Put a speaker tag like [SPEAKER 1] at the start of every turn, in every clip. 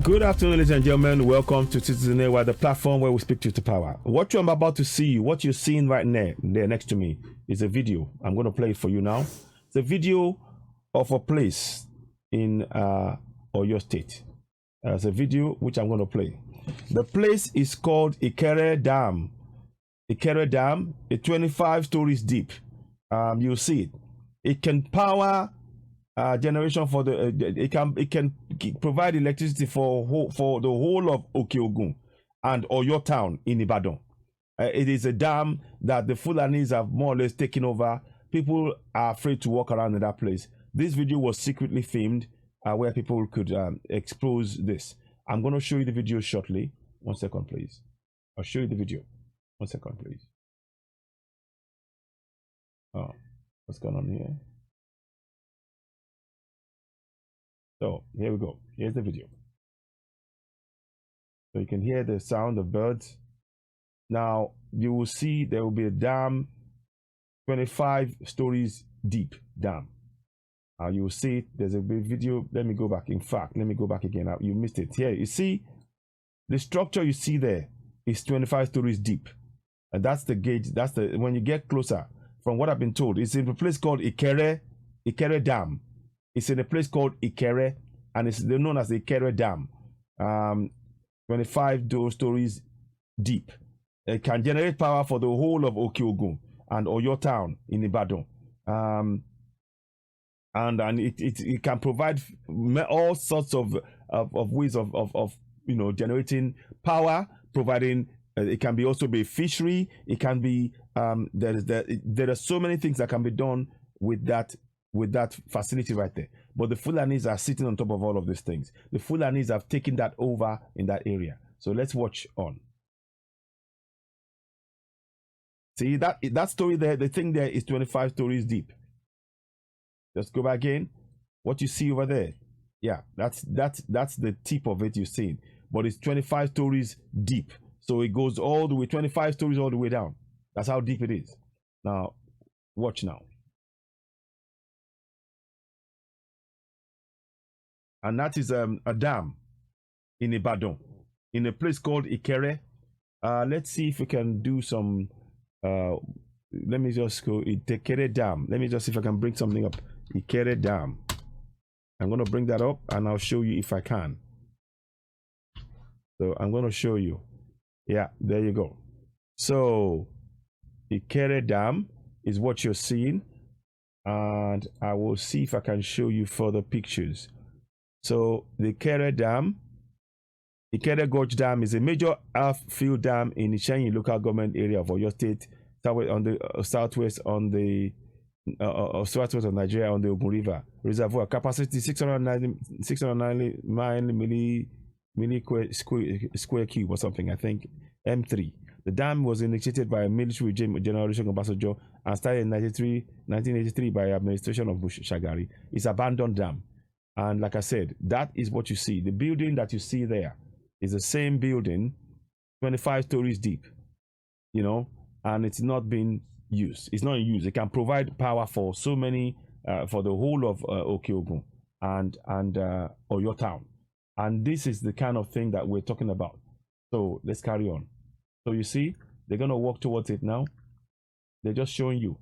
[SPEAKER 1] Good afternoon, ladies and gentlemen. Welcome to Citizen Air, the platform where we speak truth to power. What I'm about to see, what you're seeing right there next to me, is a video. I'm going to play it for you now. It's a video of a place in Oyo State. It's a video which I'm going to play. The place is called Ikere Dam. Ikere Dam, a 25 stories deep. You'll see it. It can power generation for the it can provide electricity for the whole of Oke Ogun and Oyo town in Ibadan. It is a dam that the Fulanis have more or less taken over. People are afraid to walk around in that place. This video was secretly filmed where people could expose this. I'm going to show you the video shortly. 1 second, please. I'll show you the video. 1 second, please. Oh, what's going on here? So here we go. Here's the video. So you can hear the sound of birds. Now you will see there will be a dam, 25 stories deep dam. You will see it. There's a big video. Let me go back. In fact, let me go back again. You missed it. Here you see the structure you see there is 25 stories deep, and that's the gauge. That's the when you get closer. From what I've been told, it's in a place called Ikere Dam. It's in a place called Ikere, and it's known as the Ikere Dam. 25 stories deep. It can generate power for the whole of Oke Ogun and Oyo town in Ibadan. And it can provide all sorts of ways of generating power, providing. It can be also be fishery. It can be there are so many things that can be done with that facility right there. But the Fulanis are sitting on top of all of these things. The Fulanis have taken that over in that area. So let's watch on. See that story there, the thing there is 25 stories deep. Just go back again. What you see over there, yeah, that's the tip of it you're seeing. But it's 25 stories deep. So it goes all the way, 25 stories all the way down. That's how deep it is. Now, watch now. And that is a dam in Ibadan, in a place called Ikere. Let's see if we can do some. Let me just go Ikere Dam. Let me just see if I can bring something up. Ikere Dam. I'm going to bring that up and I'll show you if I can. So I'm going to show you. Yeah, there you go. So Ikere Dam is what you're seeing, and I will see if I can show you further pictures. So the Ikere Dam, Ikere Gorge Dam, is a major half-field dam in Ishenyi local government area of Oyo State, southwest of Nigeria on the Ogun River Reservoir. Capacity 690 square cube or something, I think, M3. The dam was initiated by a military regime, General Obasanjo, and started in 1983 by administration of Shagari. It's abandoned dam. And like I said, that is what you see. The building that you see there is the same building, 25 stories deep, and it's not been used. It's not in use. It can provide power for so many, for the whole of Oke Ogun and Oyo town. And this is the kind of thing that we're talking about. So let's carry on. So you see, they're going to walk towards it now. They're just showing you.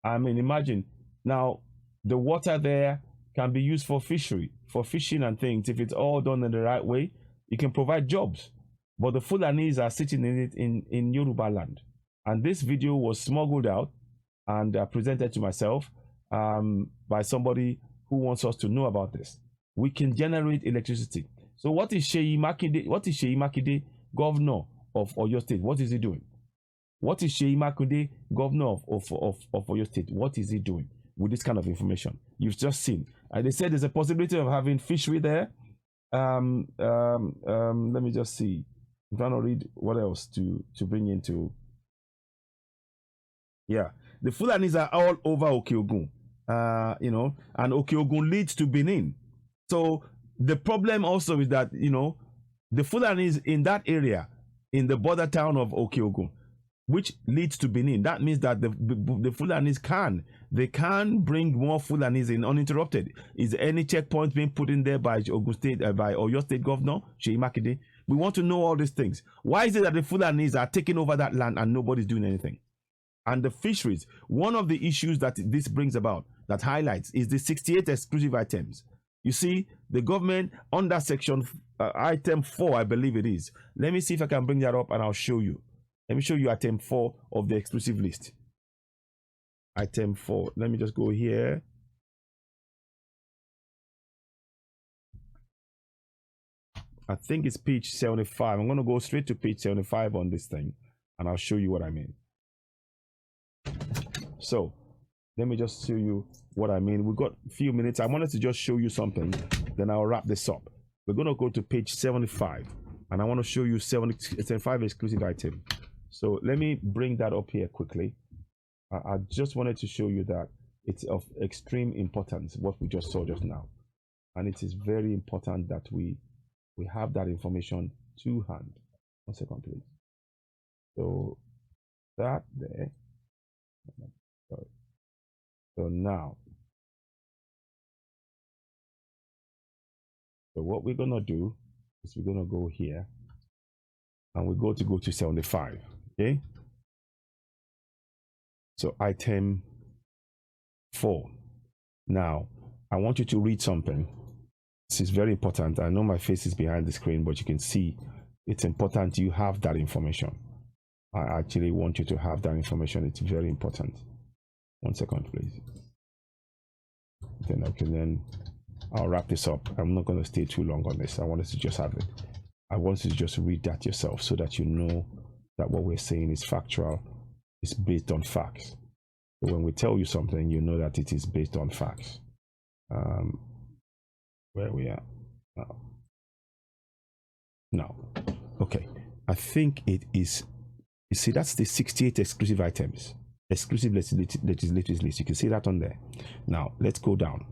[SPEAKER 1] I mean, imagine now the water there can be used for fishery, for fishing and things. If it's all done in the right way, it can provide jobs. But the Fulanis are sitting in it in Yoruba land. And this video was smuggled out and presented to myself by somebody who wants us to know about this. We can generate electricity. So what is Sheyi Makinde, governor of Oyo State? What is he doing? What is Sheyi Makinde, governor of Oyo State? What is he doing with this kind of information? You've just seen. They said there's a possibility of having fishery there. Let me just see. I'm trying to read what else to bring into. Yeah, the Fulanis are all over Oke Ogun, and Oke Ogun leads to Benin. So the problem also is that, the Fulanis in that area, in the border town of Oke Ogun, which leads to Benin. That means that the Fulanis can bring more Fulanis in uninterrupted. Is there any checkpoint being put in there by Ogun State, by Oyo State Governor Seyi Makinde? We want to know all these things. Why is it that the Fulanis are taking over that land and nobody's doing anything? And the fisheries, one of the issues that this brings about, that highlights, is the 68 exclusive items. You see, the government under section item 4, I believe it is. Let me see if I can bring that up and I'll show you. Let me show you item 4 of the exclusive list. Item 4. Let me just go here. I think it's page 75. I'm going to go straight to page 75 on this thing and I'll show you what I mean. So let me just show you what I mean. We've got a few minutes. I wanted to just show you something, then I'll wrap this up. We're going to go to page 75 and I want to show you 75 exclusive item. So let me bring that up here quickly. I just wanted to show you that it's of extreme importance, what we just saw just now. And it is very important that we have that information to hand. 1 second, please. So that there. Sorry. So now, so what we're gonna do is we're gonna go here and we go to 75. Okay. So item 4. Now I want you to read something. This is very important. I know my face is behind the screen, but you can see it's important you have that information. I actually want you to have that information. It's very important. 1 second, please. Then I'll wrap this up. I'm not going to stay too long on this. I want us to just have it. I want you to just read that yourself so that you know that what we're saying is factual. It's based on facts. So when we tell you something, you know that it is based on facts. Where we are now. Okay. I think it is. You see, that's the 68 exclusive items, exclusive legislative list. You can see that on there. Now, let's go down.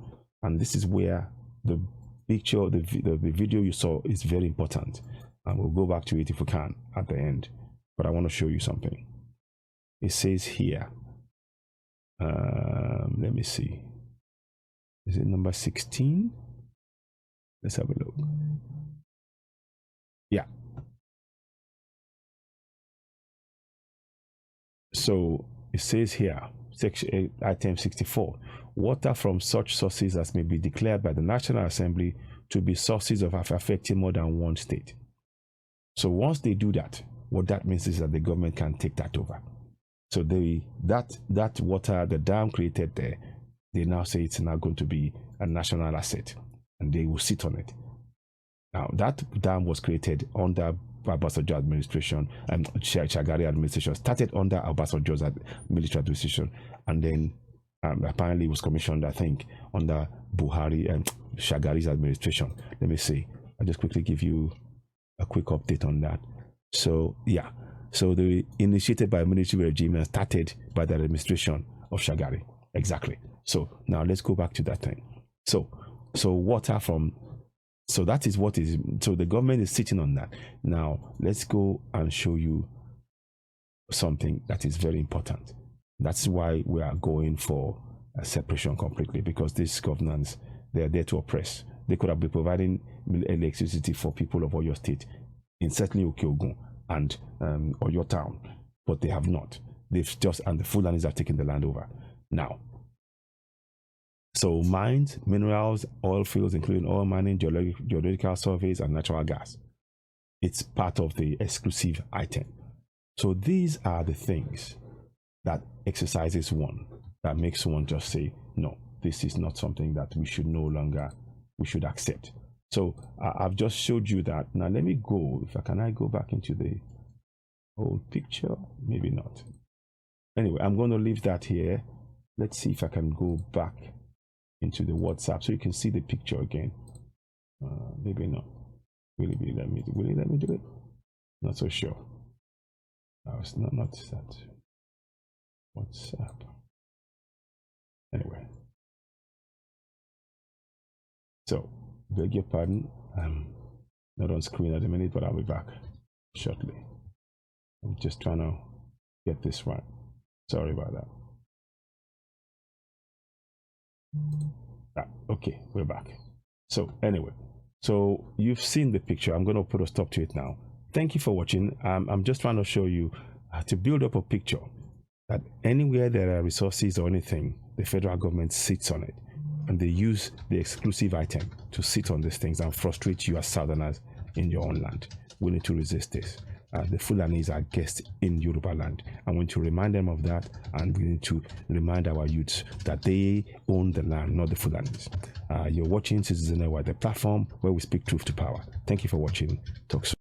[SPEAKER 1] And this is where the picture, the video you saw is very important. And we'll go back to it if we can at the end. But I want to show you something. It says here, let me see. Is it number 16? Let's have a look. Yeah. So it says here, section item 64, water from such sources as may be declared by the National Assembly to be sources of affecting more than one state. So once they do that, what that means is that the government can take that over. So that water, the dam created there, they now say it's now going to be a national asset and they will sit on it. Now that dam was created under Obasanjo administration and Shagari administration, started under Obasanjo's military administration, and then apparently it was commissioned, I think, under Buhari and Shagari's administration. Let me see. I'll just quickly give you a quick update on that. So yeah, so they initiated by a military regime and started by the administration of Shagari. Exactly. So now let's go back to that thing. So water from. So that is what is, so the government is sitting on that. Now, let's go and show you something that is very important. That's why we are going for a separation completely, because this governance, they are there to oppress. They could have been providing electricity for people of Oyo State, in certainly Oke Ogun and Oyo Town, but they have not. They've just, and the Fulanis have taken the land over. Now, so mines, minerals, oil fields, including oil mining, geological surveys, and natural gas. It's part of the exclusive item. So these are the things that exercises one, that makes one just say, no, this is not something that we should we should accept. So I've just showed you that. Now let me go, can I go back into the old picture? Maybe not. Anyway, I'm going to leave that here. Let's see if I can go back into the WhatsApp so you can see the picture again. Maybe not. Will it let me do it? Not so sure. It's not that WhatsApp. Anyway, so beg your pardon. I'm not on screen at the minute, but I'll be back shortly. I'm just trying to get this right. Sorry about that. Okay, we're back. So anyway, so you've seen the picture. I'm going to put a stop to it now. Thank you for watching. I'm just trying to show you to build up a picture that anywhere there are resources or anything, the federal government sits on it, and they use the exclusive item to sit on these things and frustrate you as Southerners in your own land. We need to resist this. The Fulanis are guests in Yoruba land, and we need to remind them of that, and we need to remind our youths that they own the land, not the Fulanis. You're watching Citizen Network, the platform where we speak truth to power. Thank you for watching. Talk soon.